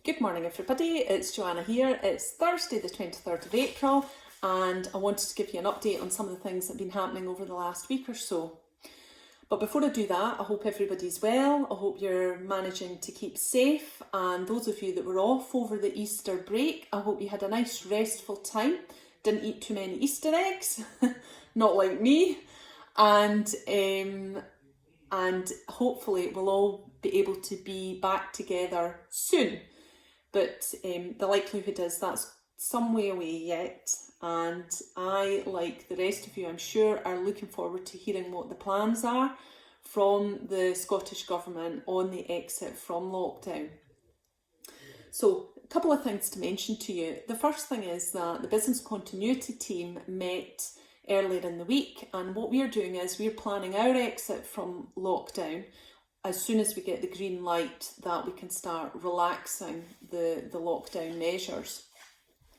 Good morning everybody, it's Joanna here. It's Thursday the 23rd of April and I wanted to give you an update on some of the things that have been happening over the last week or so. But before I do that, I hope everybody's well, I hope you're managing to keep safe, and those of you that were off over the Easter break, I hope you had a nice restful time, didn't eat too many Easter eggs, not like me, and hopefully we'll all be able to be back together soon. But the likelihood is that's some way away yet, and I, like the rest of you I'm sure, are looking forward to hearing what the plans are from the Scottish Government on the exit from lockdown. So a couple of things to mention to you. The first thing is that the business continuity team met earlier in the week, and what we're doing is we're planning our exit from lockdown as soon as we get the green light that we can start relaxing the lockdown measures.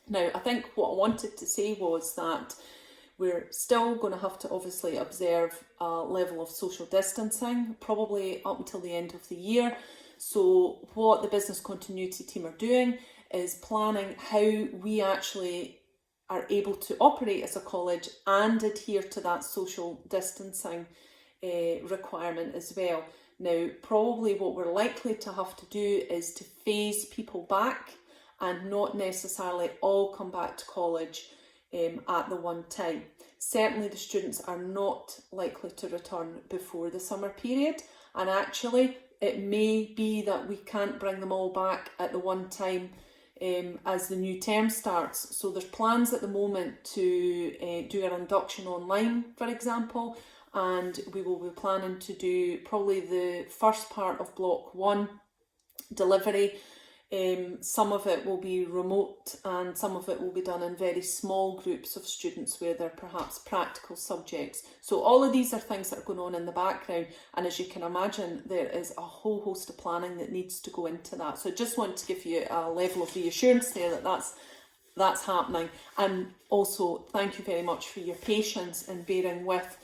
Now, I think what I wanted to say was that we're still going to have to obviously observe a level of social distancing, probably up until the end of the year. So what the business continuity team are doing is planning how we actually are able to operate as a college and adhere to that social distancing requirement as well. Now, probably what we're likely to have to do is to phase people back and not necessarily all come back to college at the one time. Certainly the students are not likely to return before the summer period, and actually it may be that we can't bring them all back at the one time as the new term starts. So there's plans at the moment to do our induction online, for example, and we will be planning to do probably the first part of block 1 delivery. Some of it will be remote and some of it will be done in very small groups of students where they're perhaps practical subjects. So all of these are things that are going on in the background, and as you can imagine there is a whole host of planning that needs to go into that. So I just want to give you a level of reassurance there that that's happening, and also thank you very much for your patience in bearing with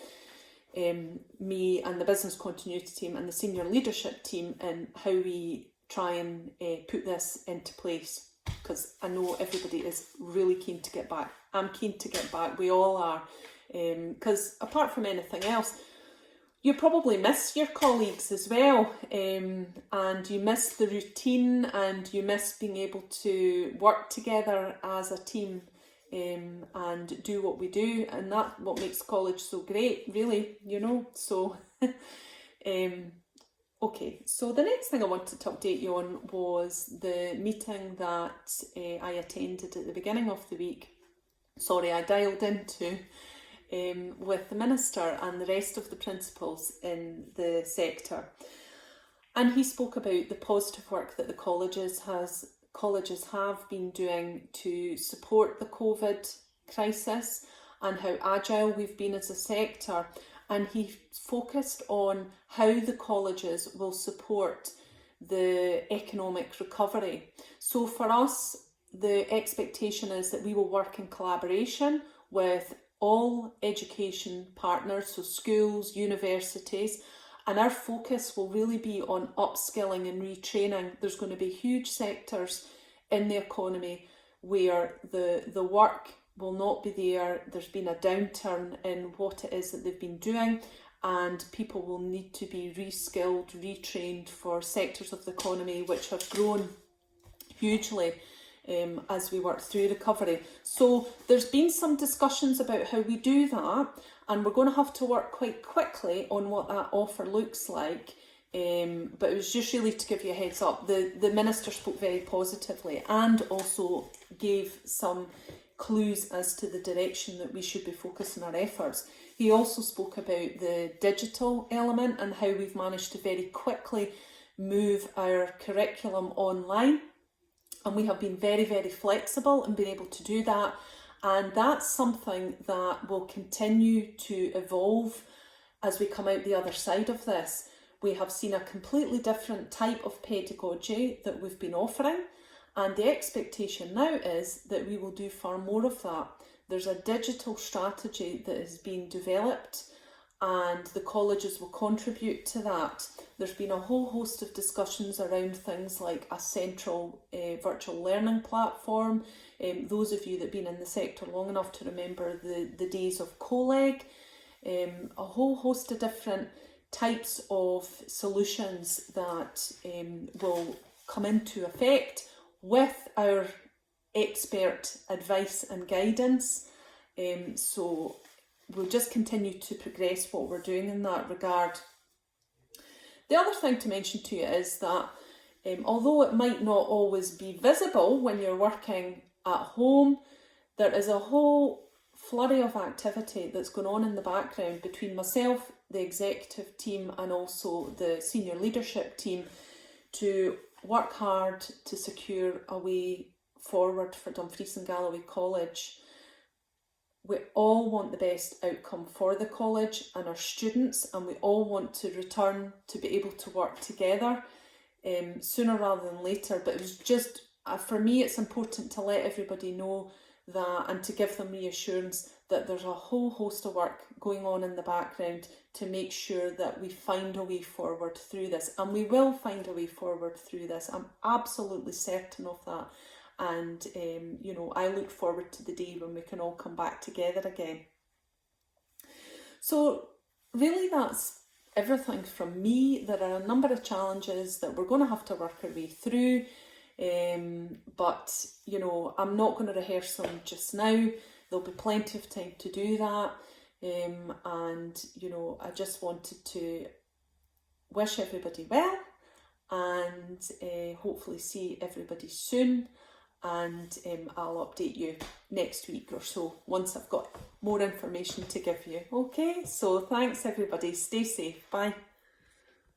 me and the business continuity team and the senior leadership team in how we try and put this into place, because I know everybody is really keen to get back. I'm keen to get back, we all are, because apart from anything else, you probably miss your colleagues as well, and you miss the routine and you miss being able to work together as a team and do what we do, and that's what makes college so great, really, you know. So okay, so the next thing I wanted to update you on was the meeting that I attended at the beginning of the week. I dialed into with the Minister and the rest of the principals in the sector, and he spoke about the positive work that the colleges have been doing to support the COVID crisis and how agile we've been as a sector. And he focused on how the colleges will support the economic recovery. So for us, the expectation is that we will work in collaboration with all education partners, so schools, universities, and our focus will really be on upskilling and retraining. There's going to be huge sectors in the economy where the work will not be there. There's been a downturn in what it is that they've been doing, and people will need to be reskilled, retrained for sectors of the economy which have grown hugely as we work through recovery. So there's been some discussions about how we do that, and we're going to have to work quite quickly on what that offer looks like. But it was just really to give you a heads up. The Minister spoke very positively and also gave some clues as to the direction that we should be focusing our efforts. He also spoke about the digital element and how we've managed to very quickly move our curriculum online, and we have been very, very flexible in being able to do that, and that's something that will continue to evolve as we come out the other side of this. We have seen a completely different type of pedagogy that we've been offering, and the expectation now is that we will do far more of that. There's a digital strategy that is being developed and the colleges will contribute to that. There's been a whole host of discussions around things like a central virtual learning platform. Those of you that have been in the sector long enough to remember the days of COLEG, a whole host of different types of solutions that will come into effect with our expert advice and guidance. So we'll just continue to progress what we're doing in that regard. The other thing to mention to you is that although it might not always be visible when you're working at home, there is a whole flurry of activity that's going on in the background between myself, the executive team, and also the senior leadership team to work hard to secure a way forward for Dumfries and Galloway College. We all want the best outcome for the college and our students, and we all want to return to be able to work together sooner rather than later. But it was just, for me, it's important to let everybody know that, and to give them reassurance that there's a whole host of work going on in the background to make sure that we find a way forward through this. And we will find a way forward through this. I'm absolutely certain of that. And, you know, I look forward to the day when we can all come back together again. So really that's everything from me. There are a number of challenges that we're going to have to work our way through. But, you know, I'm not going to rehearse them just now. There'll be plenty of time to do that. And, you know, I just wanted to wish everybody well and hopefully see everybody soon. And I'll update you next week or so once I've got more information to give you. Okay, so thanks everybody. Stay safe. Bye.